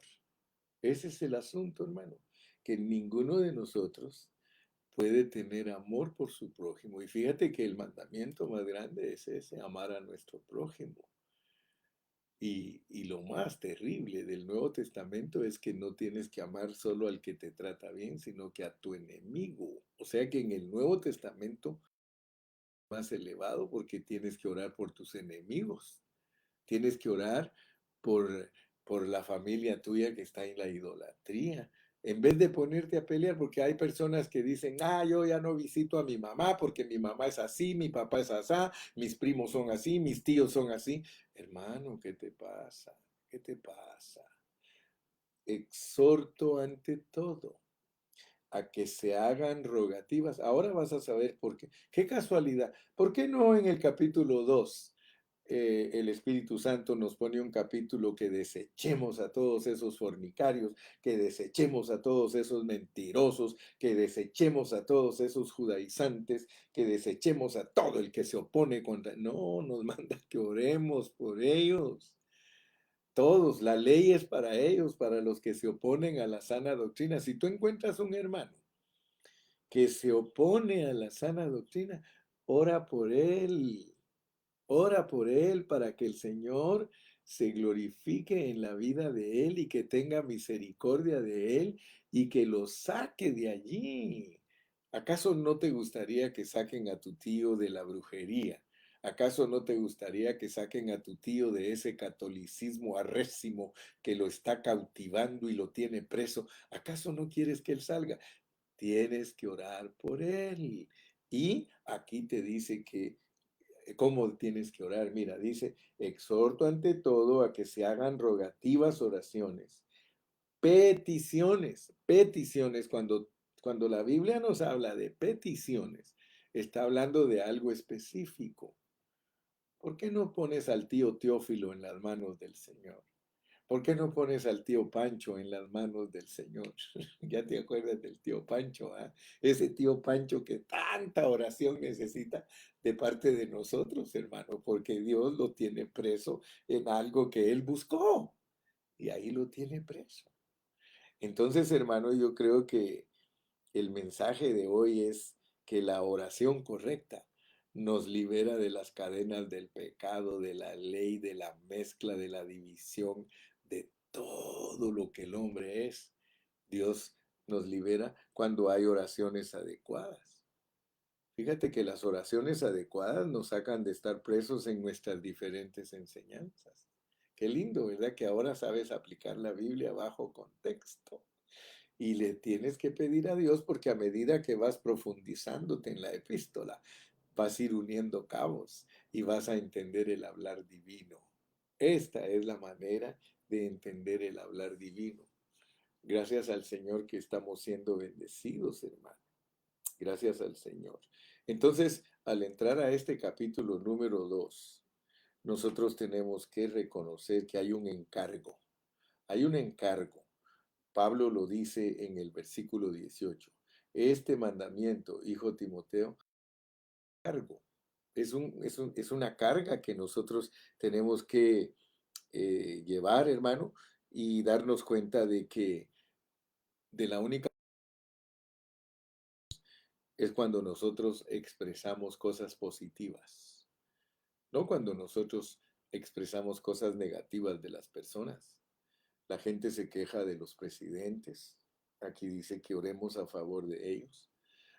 S1: Ese es el asunto, hermano, que ninguno de nosotros puede tener amor por su prójimo. Y fíjate que el mandamiento más grande es ese, amar a nuestro prójimo. Y lo más terrible del Nuevo Testamento es que no tienes que amar solo al que te trata bien, sino que a tu enemigo. O sea que en el Nuevo Testamento más elevado porque tienes que orar por tus enemigos. Tienes que orar por, por la familia tuya que está en la idolatría. En vez de ponerte a pelear, porque hay personas que dicen, yo ya no visito a mi mamá porque mi mamá es así, mi papá es así, mis primos son así, mis tíos son así. Hermano, ¿qué te pasa? ¿Qué te pasa? Exhorto ante todo a que se hagan rogativas. Ahora vas a saber por qué. Qué casualidad. ¿Por qué no en el capítulo 2? el Espíritu Santo nos pone un capítulo que desechemos a todos esos fornicarios, que desechemos a todos esos mentirosos, que desechemos a todos esos judaizantes, que desechemos a todo el que se opone contra... No, nos manda que oremos por ellos. Todos, la ley es para ellos, para los que se oponen a la sana doctrina. Si tú encuentras un hermano que se opone a la sana doctrina, ora por él. Ora por él para que el Señor se glorifique en la vida de él y que tenga misericordia de él y que lo saque de allí. ¿Acaso no te gustaría que saquen a tu tío de la brujería? ¿Acaso no te gustaría que saquen a tu tío de ese catolicismo arrésimo que lo está cautivando y lo tiene preso? ¿Acaso no quieres que él salga? Tienes que orar por él. Y aquí te dice que cómo tienes que orar. Mira, dice, exhorto ante todo a que se hagan rogativas oraciones, peticiones. Cuando la Biblia nos habla de peticiones, está hablando de algo específico. ¿Por qué no pones al tío Teófilo en las manos del Señor? ¿Por qué no pones al tío Pancho en las manos del Señor? Ya te acuerdas del tío Pancho, ¿ah? Ese tío Pancho que tanta oración necesita de parte de nosotros, hermano, porque Dios lo tiene preso en algo que él buscó y ahí lo tiene preso. Entonces, hermano, yo creo que el mensaje de hoy es que la oración correcta nos libera de las cadenas del pecado, de la ley, de la mezcla, de la división, de todo lo que el hombre es. Dios nos libera cuando hay oraciones adecuadas. Fíjate que las oraciones adecuadas nos sacan de estar presos en nuestras diferentes enseñanzas. Qué lindo, ¿verdad? Que ahora sabes aplicar la Biblia bajo contexto. Y le tienes que pedir a Dios porque a medida que vas profundizándote en la epístola, vas a ir uniendo cabos y vas a entender el hablar divino. Esta es la manera de entender el hablar divino. Gracias al Señor que estamos siendo bendecidos, hermano. Gracias al Señor. Entonces, al entrar a este capítulo número 2, nosotros tenemos que reconocer que hay un encargo. Hay un encargo. Pablo lo dice en el versículo 18. Este mandamiento, hijo Timoteo, cargo. Es una carga que nosotros tenemos que llevar, hermano, y darnos cuenta de que de la única es cuando nosotros expresamos cosas positivas, no cuando nosotros expresamos cosas negativas de las personas. La gente se queja de los presidentes. Aquí dice que oremos a favor de ellos.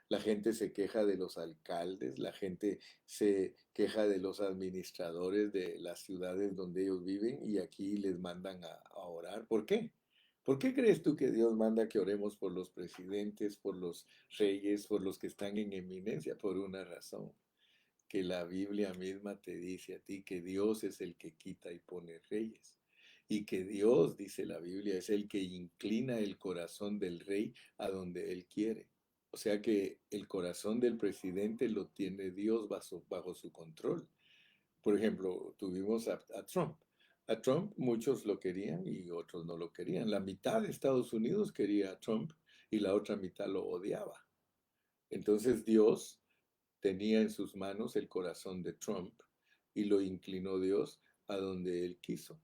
S1: La gente se queja de los alcaldes, la gente se queja de los administradores de las ciudades donde ellos viven y aquí les mandan a orar. ¿Por qué? ¿Por qué crees tú que Dios manda que oremos por los presidentes, por los reyes, por los que están en eminencia? Por una razón, que la Biblia misma te dice a ti que Dios es el que quita y pone reyes. Y que Dios, dice la Biblia, es el que inclina el corazón del rey a donde él quiere. O sea que el corazón del presidente lo tiene Dios bajo su control. Por ejemplo, tuvimos a Trump. A Trump muchos lo querían y otros no lo querían. La mitad de Estados Unidos quería a Trump y la otra mitad lo odiaba. Entonces Dios tenía en sus manos el corazón de Trump y lo inclinó Dios a donde él quiso.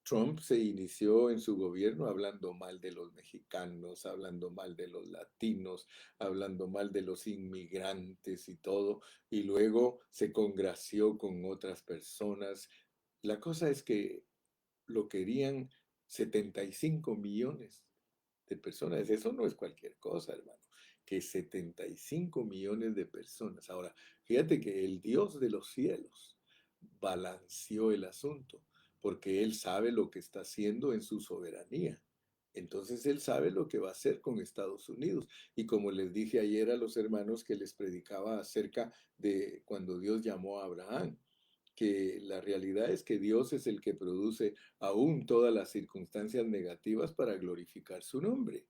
S1: Trump se inició en su gobierno hablando mal de los mexicanos, hablando mal de los latinos, hablando mal de los inmigrantes y todo, y luego se congració con otras personas. La cosa es que lo querían 75 millones de personas. Eso no es cualquier cosa, hermano. Que 75 millones de personas. Ahora, fíjate que el Dios de los cielos balanceó el asunto, porque Él sabe lo que está haciendo en su soberanía. Entonces Él sabe lo que va a hacer con Estados Unidos. Y como les dije ayer a los hermanos que les predicaba acerca de cuando Dios llamó a Abraham, que la realidad es que Dios es el que produce aún todas las circunstancias negativas para glorificar su nombre.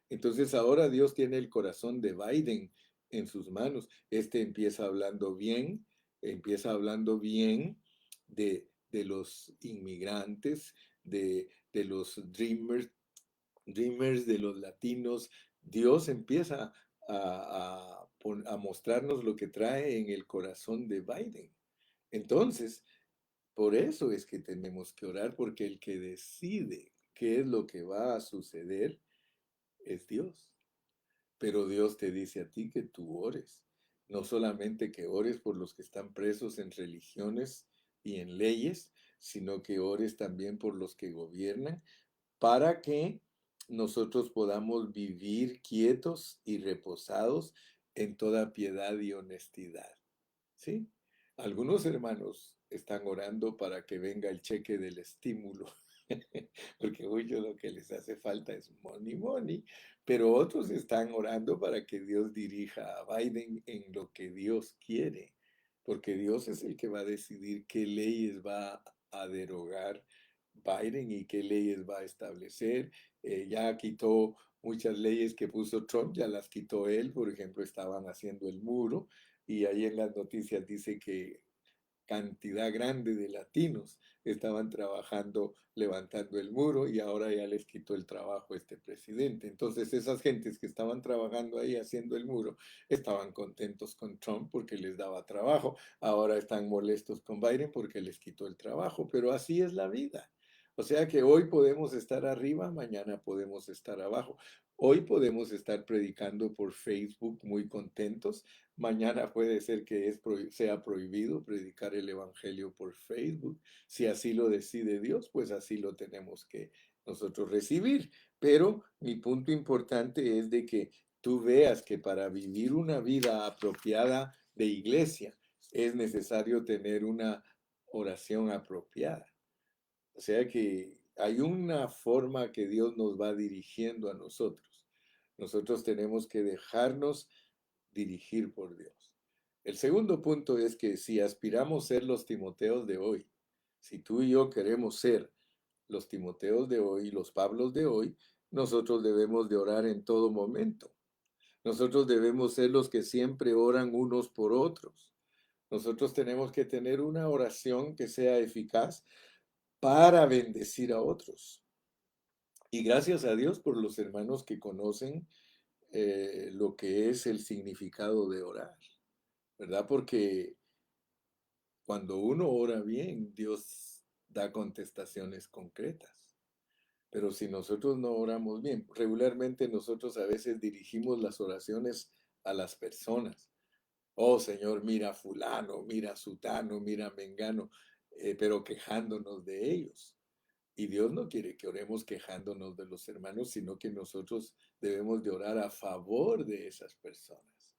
S1: Entonces ahora Dios tiene el corazón de Biden en sus manos. Este empieza hablando bien de los inmigrantes, de los dreamers, de los latinos. Dios empieza a mostrarnos lo que trae en el corazón de Biden. Entonces, por eso es que tenemos que orar, porque el que decide qué es lo que va a suceder es Dios. Pero Dios te dice a ti que tú ores. No solamente que ores por los que están presos en religiones y en leyes, sino que ores también por los que gobiernan, para que nosotros podamos vivir quietos y reposados en toda piedad y honestidad. ¿Sí? Algunos hermanos están orando para que venga el cheque del estímulo, porque mucho lo que les hace falta es money, money, pero otros están orando para que Dios dirija a Biden en lo que Dios quiere, porque Dios es el que va a decidir qué leyes va a derogar Biden y qué leyes va a establecer. Ya quitó muchas leyes que puso Trump, ya las quitó él. Por ejemplo, estaban haciendo el muro y ahí en las noticias dice que cantidad grande de latinos estaban trabajando levantando el muro y ahora ya les quitó el trabajo este presidente. Entonces esas gentes que estaban trabajando ahí haciendo el muro estaban contentos con Trump porque les daba trabajo. Ahora están molestos con Biden porque les quitó el trabajo, pero así es la vida. O sea que hoy podemos estar arriba, mañana podemos estar abajo. Hoy podemos estar predicando por Facebook muy contentos. Mañana puede ser que sea prohibido predicar el Evangelio por Facebook. Si así lo decide Dios, pues así lo tenemos que nosotros recibir. Pero mi punto importante es de que tú veas que para vivir una vida apropiada de iglesia es necesario tener una oración apropiada. O sea que hay una forma que Dios nos va dirigiendo a nosotros. Nosotros tenemos que dejarnos dirigir por Dios. El segundo punto es que si aspiramos a ser los Timoteos de hoy, si tú y yo queremos ser los Timoteos de hoy, los Pablos de hoy, nosotros debemos de orar en todo momento. Nosotros debemos ser los que siempre oran unos por otros. Nosotros tenemos que tener una oración que sea eficaz para bendecir a otros. Y gracias a Dios por los hermanos que conocen lo que es el significado de orar, ¿verdad? Porque cuando uno ora bien, Dios da contestaciones concretas. Pero si nosotros no oramos bien, regularmente nosotros a veces dirigimos las oraciones a las personas. Oh Señor, mira a fulano, mira a sutano, mira a mengano, pero quejándonos de ellos. Y Dios no quiere que oremos quejándonos de los hermanos, sino que nosotros debemos de orar a favor de esas personas.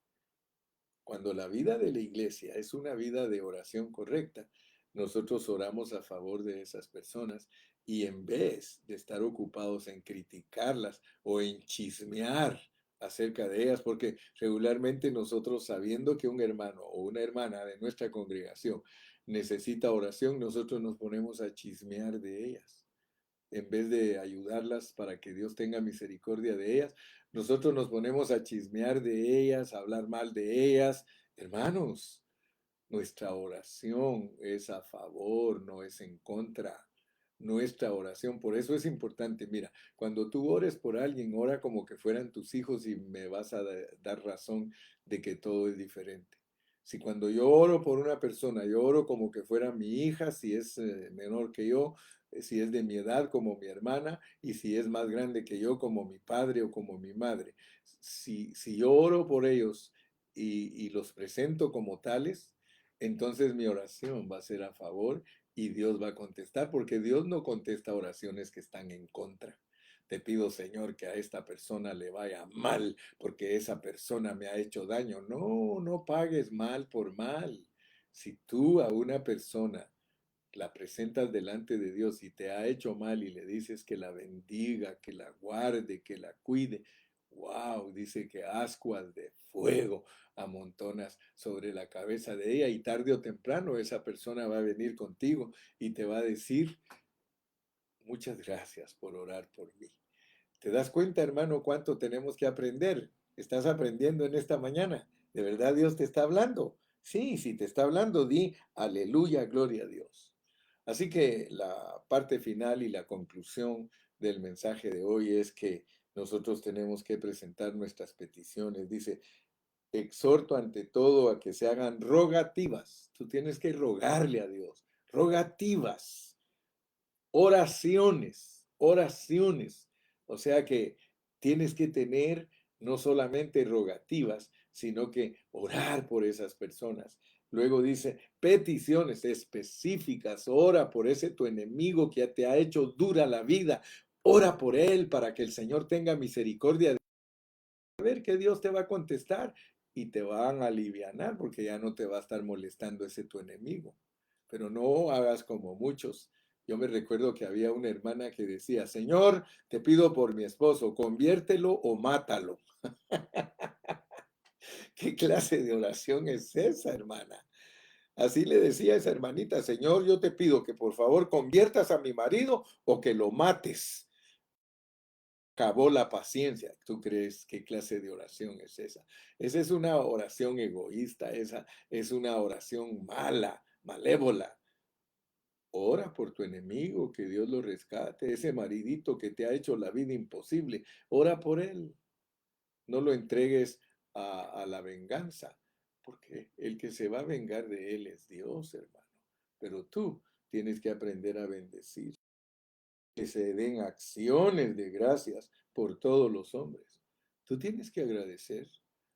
S1: Cuando la vida de la iglesia es una vida de oración correcta, nosotros oramos a favor de esas personas y en vez de estar ocupados en criticarlas o en chismear acerca de ellas, porque regularmente nosotros sabiendo que un hermano o una hermana de nuestra congregación necesita oración, nosotros nos ponemos a chismear de ellas en vez de ayudarlas para que Dios tenga misericordia de ellas, nosotros nos ponemos a chismear de ellas, a hablar mal de ellas. Hermanos, nuestra oración es a favor, no es en contra. Nuestra oración, por eso es importante. Mira, cuando tú ores por alguien, ora como que fueran tus hijos y me vas a dar razón de que todo es diferente. Si cuando yo oro por una persona, yo oro como que fuera mi hija, si es menor que yo, si es de mi edad como mi hermana, y si es más grande que yo como mi padre o como mi madre. Si yo oro por ellos y los presento como tales, entonces mi oración va a ser a favor y Dios va a contestar, porque Dios no contesta oraciones que están en contra. Te pido, Señor, que a esta persona le vaya mal, porque esa persona me ha hecho daño. No, no pagues mal por mal. Si tú a una persona la presentas delante de Dios y te ha hecho mal y le dices que la bendiga, que la guarde, que la cuide, wow, dice que ascuas de fuego amontonas sobre la cabeza de ella y tarde o temprano esa persona va a venir contigo y te va a decir, muchas gracias por orar por mí. ¿Te das cuenta, hermano, cuánto tenemos que aprender? ¿Estás aprendiendo en esta mañana? ¿De verdad Dios te está hablando? Sí, si te está hablando, di aleluya, gloria a Dios. Así que la parte final y la conclusión del mensaje de hoy es que nosotros tenemos que presentar nuestras peticiones. Dice, exhorto ante todo a que se hagan rogativas. Tú tienes que rogarle a Dios. Rogativas, oraciones, oraciones. O sea que tienes que tener no solamente rogativas, sino que orar por esas personas. Luego dice, peticiones específicas, ora por ese tu enemigo que te ha hecho dura la vida, ora por él para que el Señor tenga misericordia de ver que Dios te va a contestar y te van a alivianar porque ya no te va a estar molestando ese tu enemigo. Pero no hagas como muchos. Yo me recuerdo que había una hermana que decía, Señor, te pido por mi esposo, conviértelo o mátalo. ¿Qué clase de oración es esa, hermana? Así le decía a esa hermanita, Señor, yo te pido que por favor conviertas a mi marido o que lo mates. Acabó la paciencia. ¿Tú crees qué clase de oración es esa? Esa es una oración egoísta, esa es una oración mala, malévola. Ora por tu enemigo, que Dios lo rescate, ese maridito que te ha hecho la vida imposible. Ora por él. No lo entregues a la venganza, porque el que se va a vengar de él es Dios, hermano. Pero tú tienes que aprender a bendecir, que se den acciones de gracias por todos los hombres. Tú tienes que agradecer,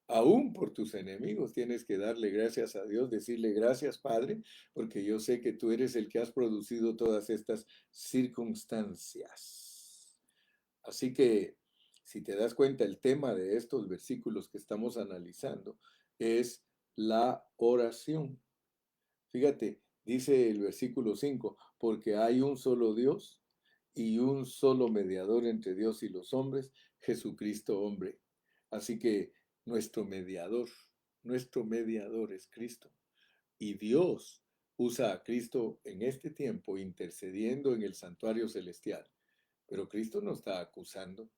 S1: aún por tus enemigos, tienes que darle gracias a Dios, decirle gracias, Padre, porque yo sé que tú eres el que has producido todas estas circunstancias. Así que, si te das cuenta, el tema de estos versículos que estamos analizando es la oración. Fíjate, dice el versículo 5, porque hay un solo Dios y un solo mediador entre Dios y los hombres, Jesucristo hombre. Así que nuestro mediador es Cristo. Y Dios usa a Cristo en este tiempo intercediendo en el santuario celestial. Pero Cristo no está acusando.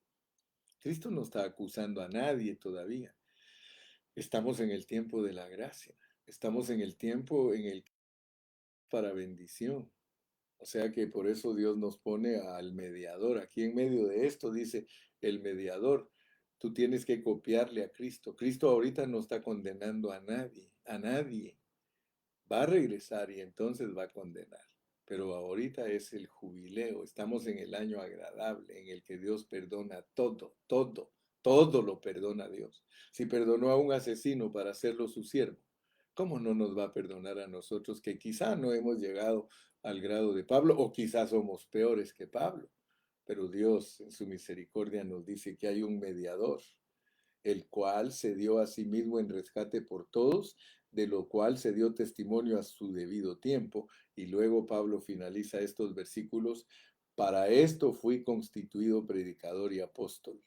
S1: Cristo no está acusando a nadie todavía. Estamos en el tiempo de la gracia. Estamos en el tiempo en el para bendición. O sea que por eso Dios nos pone al mediador. Aquí en medio de esto dice el mediador. Tú tienes que copiarle a Cristo. Cristo ahorita no está condenando a nadie, a nadie. Va a regresar y entonces va a condenar. Pero ahorita es el jubileo. Estamos en el año agradable en el que Dios perdona todo, todo, todo lo perdona Dios. Si perdonó a un asesino para hacerlo su siervo, ¿cómo no nos va a perdonar a nosotros que quizá no hemos llegado al grado de Pablo o quizás somos peores que Pablo? Pero Dios en su misericordia nos dice que hay un mediador, el cual se dio a sí mismo en rescate por todos, de lo cual se dio testimonio a su debido tiempo. Y luego Pablo finaliza estos versículos, para esto fui constituido predicador y apóstol.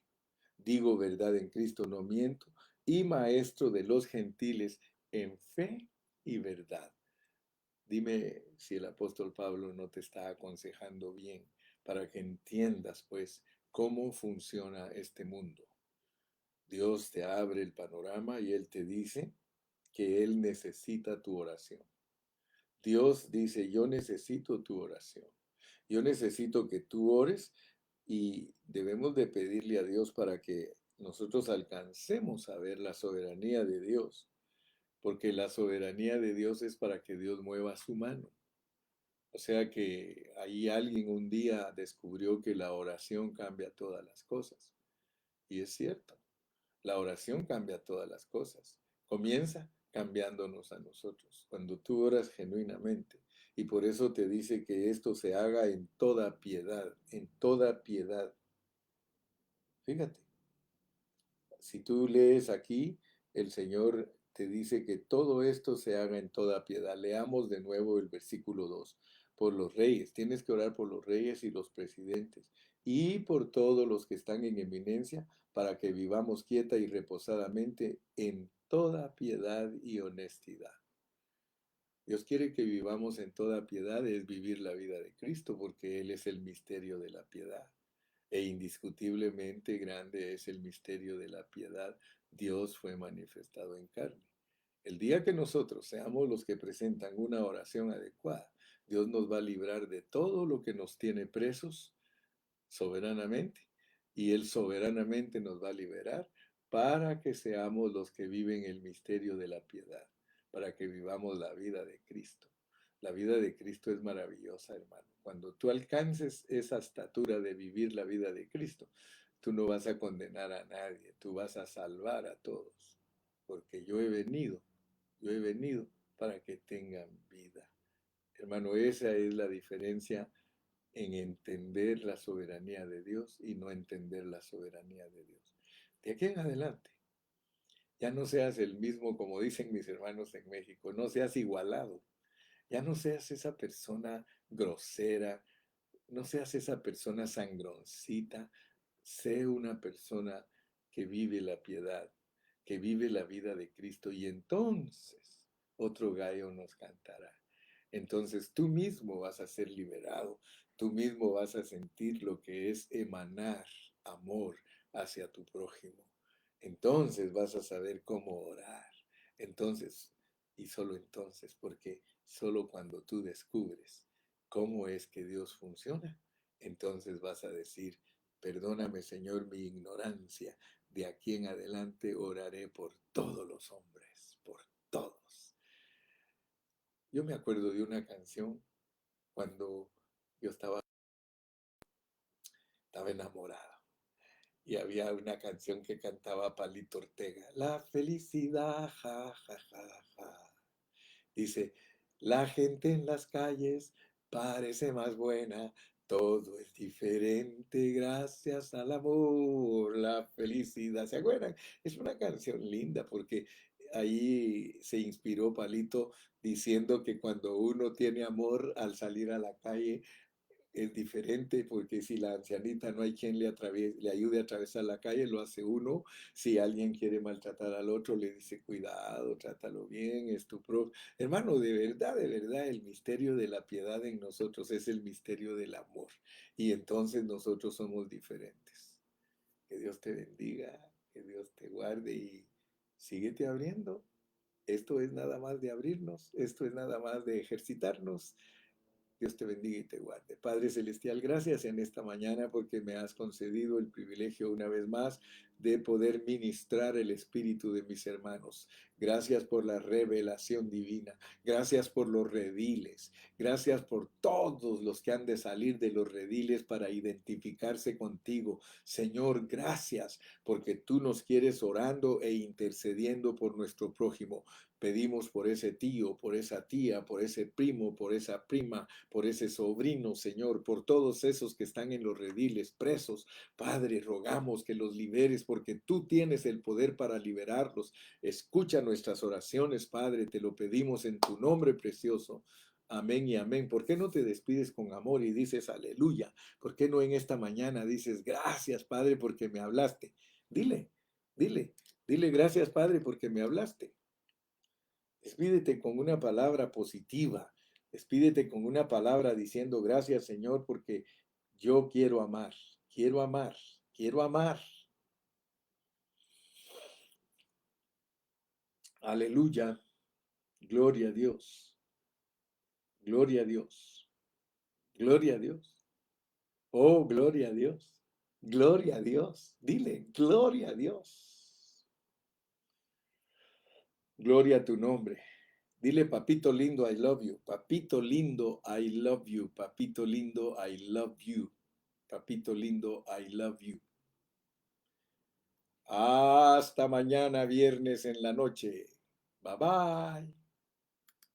S1: Digo verdad en Cristo, no miento, y maestro de los gentiles en fe y verdad. Dime si el apóstol Pablo no te está aconsejando bien para que entiendas pues cómo funciona este mundo. Dios te abre el panorama y Él te dice que Él necesita tu oración. Dios dice, yo necesito tu oración. Yo necesito que tú ores y debemos de pedirle a Dios para que nosotros alcancemos a ver la soberanía de Dios, porque la soberanía de Dios es para que Dios mueva su mano. O sea que ahí alguien un día descubrió que la oración cambia todas las cosas. Y es cierto. La oración cambia todas las cosas. Comienza cambiándonos a nosotros, cuando tú oras genuinamente. Y por eso te dice que esto se haga en toda piedad, en toda piedad. Fíjate, si tú lees aquí, el Señor te dice que todo esto se haga en toda piedad. Leamos de nuevo el versículo 2. Por los reyes, tienes que orar por los reyes y los presidentes y por todos los que están en eminencia para que vivamos quieta y reposadamente en toda piedad y honestidad. Dios quiere que vivamos en toda piedad, es vivir la vida de Cristo, porque Él es el misterio de la piedad. E indiscutiblemente grande es el misterio de la piedad. Dios fue manifestado en carne. El día que nosotros seamos los que presentan una oración adecuada, Dios nos va a librar de todo lo que nos tiene presos soberanamente, y Él soberanamente nos va a liberar para que seamos los que viven el misterio de la piedad, para que vivamos la vida de Cristo. La vida de Cristo es maravillosa, hermano. Cuando tú alcances esa estatura de vivir la vida de Cristo, tú no vas a condenar a nadie, tú vas a salvar a todos, porque yo he venido para que tengan vida. Hermano, esa es la diferencia en entender la soberanía de Dios y no entender la soberanía de Dios. De aquí en adelante, ya no seas el mismo, como dicen mis hermanos en México, no seas igualado, ya no seas esa persona grosera, no seas esa persona sangroncita, sé una persona que vive la piedad, que vive la vida de Cristo, y entonces otro gallo nos cantará. Entonces tú mismo vas a ser liberado, tú mismo vas a sentir lo que es emanar amor hacia tu prójimo. Entonces vas a saber cómo orar. Entonces, y solo entonces, porque solo cuando tú descubres cómo es que Dios funciona, entonces vas a decir, perdóname, Señor, mi ignorancia. De aquí en adelante oraré por todos los hombres, por todos. Yo me acuerdo de una canción cuando yo estaba enamorado, y había una canción que cantaba Palito Ortega, La felicidad, ja, ja, ja, ja. Dice, la gente en las calles parece más buena, todo es diferente gracias al amor, la felicidad. ¿Se acuerdan? Es una canción linda porque ahí se inspiró Palito diciendo que cuando uno tiene amor al salir a la calle, es diferente, porque si la ancianita no hay quien le ayude a atravesar la calle, lo hace uno. Si alguien quiere maltratar al otro, le dice, cuidado, trátalo bien, es tu propio. Hermano, de verdad, el misterio de la piedad en nosotros es el misterio del amor. Y entonces nosotros somos diferentes. Que Dios te bendiga, que Dios te guarde y síguete abriendo. Esto es nada más de abrirnos, esto es nada más de ejercitarnos. Dios te bendiga y te guarde. Padre Celestial, gracias en esta mañana porque me has concedido el privilegio una vez más de poder ministrar el espíritu de mis hermanos. Gracias por la revelación divina. Gracias por los rediles. Gracias por todos los que han de salir de los rediles para identificarse contigo. Señor, gracias porque tú nos quieres orando e intercediendo por nuestro prójimo. Pedimos por ese tío, por esa tía, por ese primo, por esa prima, por ese sobrino, Señor, por todos esos que están en los rediles presos. Padre, rogamos que los liberes porque tú tienes el poder para liberarlos. Escucha nuestras oraciones, Padre, te lo pedimos en tu nombre precioso. Amén y amén. ¿Por qué no te despides con amor y dices aleluya? ¿Por qué no en esta mañana dices gracias, Padre, porque me hablaste? Dile, dile, dile gracias, Padre, porque me hablaste. Despídete con una palabra positiva. Despídete con una palabra diciendo gracias, Señor, porque yo quiero amar, quiero amar, quiero amar. Aleluya. Gloria a Dios. Gloria a Dios. Gloria a Dios. Oh, gloria a Dios. Gloria a Dios. Dile, gloria a Dios. Gloria a tu nombre. Dile, papito lindo, I love you. Papito lindo, I love you. Papito lindo, I love you. Papito lindo, I love you. Hasta mañana viernes en la noche. Bye bye.